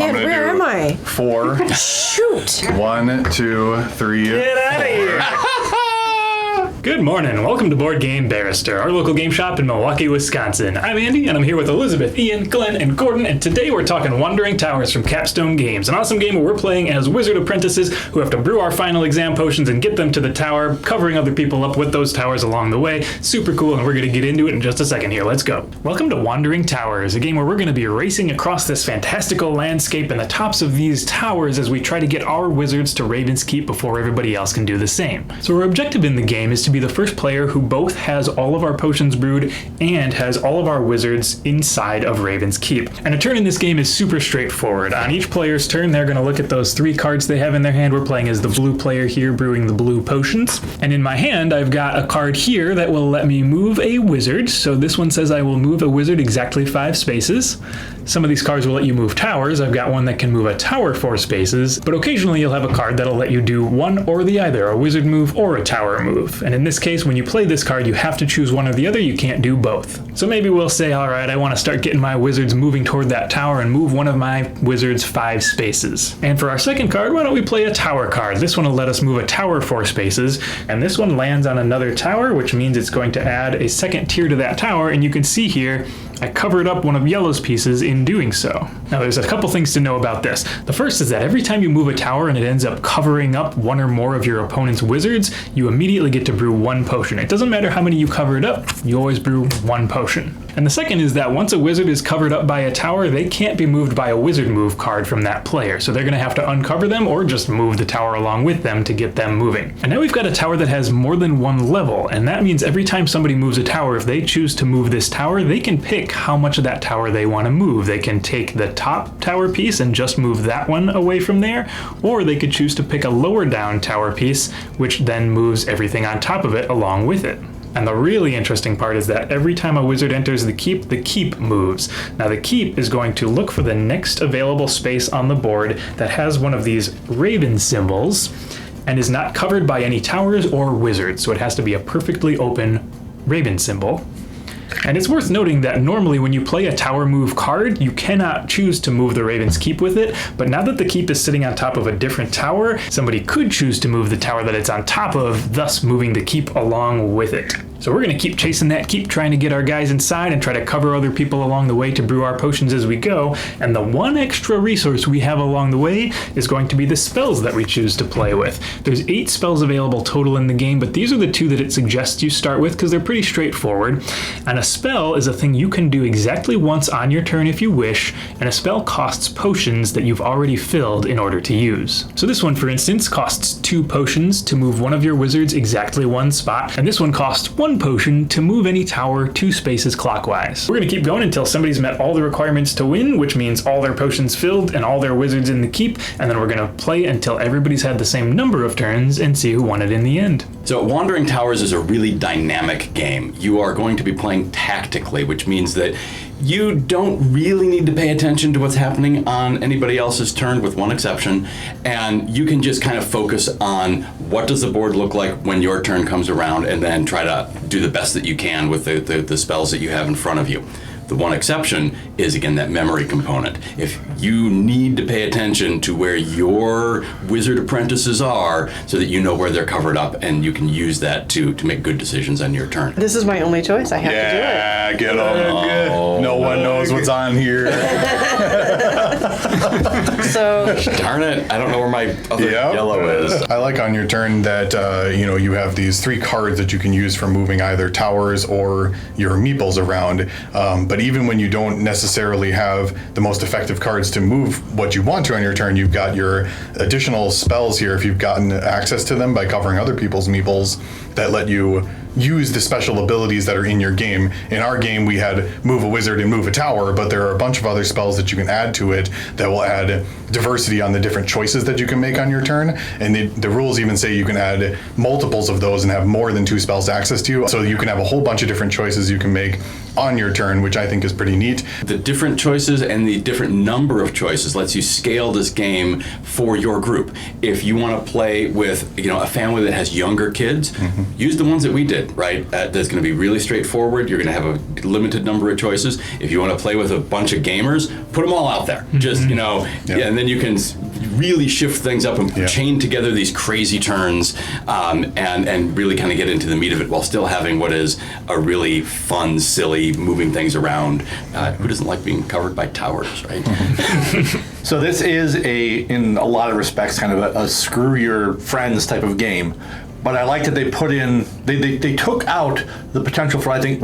Again, where am I? 4. Shoot! 1, 2, 3. Get out of here! Good morning. Welcome to Board Game Barrister, our local game shop in Milwaukee, Wisconsin. I'm Andy, and I'm here with Elizabeth, Ian, Glenn, and Gordon, and today we're talking Wandering Towers from Capstone Games, an awesome game where we're playing as wizard apprentices who have to brew our final exam potions and get them to the tower, covering other people up with those towers along the way. Super cool, and we're going to get into it in just a second here. Let's go. Welcome to Wandering Towers, a game where we're going to be racing across this fantastical landscape and the tops of these towers as we try to get our wizards to Ravenskeep before everybody else can do the same. So our objective in the game is to be the first player who both has all of our potions brewed and has all of our wizards inside of Ravenskeep. And a turn in this game is super straightforward. On each player's turn, they're going to look at those 3 cards they have in their hand. We're playing as the blue player here, brewing the blue potions. And in my hand, I've got a card here that will let me move a wizard. So this one says I will move a wizard exactly 5 spaces. Some of these cards will let you move towers. I've got one that can move a tower 4 spaces, but occasionally you'll have a card that'll let you do one or the other, a wizard move or a tower move. And in this case, when you play this card, you have to choose one or the other. You can't do both. So maybe we'll say, all right, I want to start getting my wizards moving toward that tower and move one of my wizards 5 spaces. And for our second card, why don't we play a tower card? This one will let us move a tower 4 spaces, and this one lands on another tower, which means it's going to add a second tier to that tower, and you can see here, I covered up one of Yellow's pieces in doing so. Now there's a couple things to know about this. The first is that every time you move a tower and it ends up covering up one or more of your opponent's wizards, you immediately get to brew 1 potion. It doesn't matter how many you cover it up, you always brew 1 potion. And the second is that once a wizard is covered up by a tower, they can't be moved by a wizard move card from that player. So they're going to have to uncover them or just move the tower along with them to get them moving. And now we've got a tower that has more than 1 level, and that means every time somebody moves a tower, if they choose to move this tower, they can pick how much of that tower they want to move. They can take the top tower piece and just move that one away from there, or they could choose to pick a lower down tower piece, which then moves everything on top of it along with it. And the really interesting part is that every time a wizard enters the keep moves. Now the keep is going to look for the next available space on the board that has one of these raven symbols and is not covered by any towers or wizards, so it has to be a perfectly open raven symbol. And it's worth noting that normally when you play a tower move card, you cannot choose to move the Raven's Keep with it, but now that the keep is sitting on top of a different tower, somebody could choose to move the tower that it's on top of, thus moving the keep along with it. So we're going to keep chasing that keep, trying to get our guys inside and try to cover other people along the way to brew our potions as we go. And the one extra resource we have along the way is going to be the spells that we choose to play with. There's 8 spells available total in the game, but these are the 2 that it suggests you start with because they're pretty straightforward. And a spell is a thing you can do exactly once on your turn if you wish, and a spell costs potions that you've already filled in order to use. So this one, for instance, costs 2 potions to move one of your wizards exactly 1 spot, and this one costs 1 potion to move any tower 2 spaces clockwise. We're going to keep going until somebody's met all the requirements to win, which means all their potions filled and all their wizards in the keep, and then we're going to play until everybody's had the same number of turns and see who won it in the end. So Wandering Towers is a really dynamic game. You are going to be playing tactically, which means that you don't really need to pay attention to what's happening on anybody else's turn, with one exception, and you can just kind of focus on what does the board look like when your turn comes around, and then try to do the best that you can with the spells that you have in front of you. The one exception is, again, that memory component. If you need to pay attention to where your wizard apprentices are so that you know where they're covered up, and you can use that to make good decisions on your turn. This is my only choice. I have to do it. Yeah, get on. No one knows what's on here. So Darn it, I don't know where my other yellow is. I like on your turn that you have these 3 cards that you can use for moving either towers or your meeples around. But even when you don't necessarily have the most effective cards to move what you want to on your turn, you've got your additional spells here if you've gotten access to them by covering other people's meeples that let you use the special abilities that are in your game. In our game, we had move a wizard and move a tower, but there are a bunch of other spells that you can add to it that will add diversity on the different choices that you can make on your turn. And the rules even say you can add multiples of those and have more than 2 spells access to, so you can have a whole bunch of different choices you can make on your turn, which I think is pretty neat. The different choices and the different number of choices lets you scale this game for your group. If you want to play with, a family that has younger kids, use the ones that we did, right? That's going to be really straightforward. You're going to have a limited number of choices. If you want to play with a bunch of gamers, put them all out there. Just, and then you can really shift things up and chain together these crazy turns and really kind of get into the meat of it while still having what is a really fun, silly, moving things around. Who doesn't like being covered by towers, right? So this is in a lot of respects, kind of a screw your friends type of game. But I like that they put in, they took out the potential for, I think,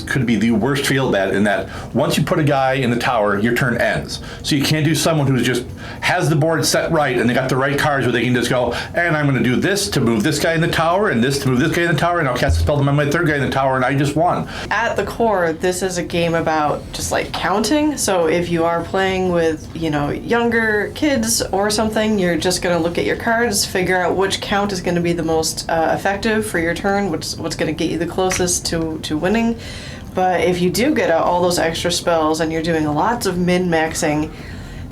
could be the worst feel bad, in that once you put a guy in the tower, your turn ends. So you can't do someone who just has the board set right and they got the right cards where they can just go, and I'm going to do this to move this guy in the tower, and this to move this guy in the tower, and I'll cast a spell to move my third guy in the tower, and I just won. At the core, this is a game about just like counting. So if you are playing with, younger kids or something, you're just going to look at your cards, figure out which count is going to be the most effective for your turn, what's going to get you the closest to winning. But if you do get out all those extra spells and you're doing lots of min-maxing,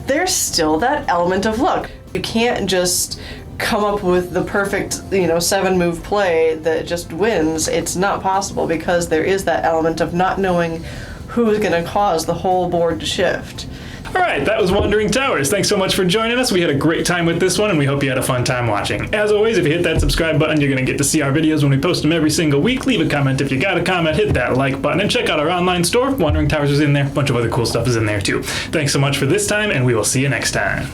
there's still that element of luck. You can't just come up with the perfect, 7-move play that just wins. It's not possible, because there is that element of not knowing who's going to cause the whole board to shift. All right, that was Wandering Towers. Thanks so much for joining us. We had a great time with this one, and we hope you had a fun time watching. As always, if you hit that subscribe button, you're going to get to see our videos when we post them every single week. Leave a comment if you got a comment, hit that like button, and check out our online store. Wandering Towers is in there. A bunch of other cool stuff is in there, too. Thanks so much for this time, and we will see you next time.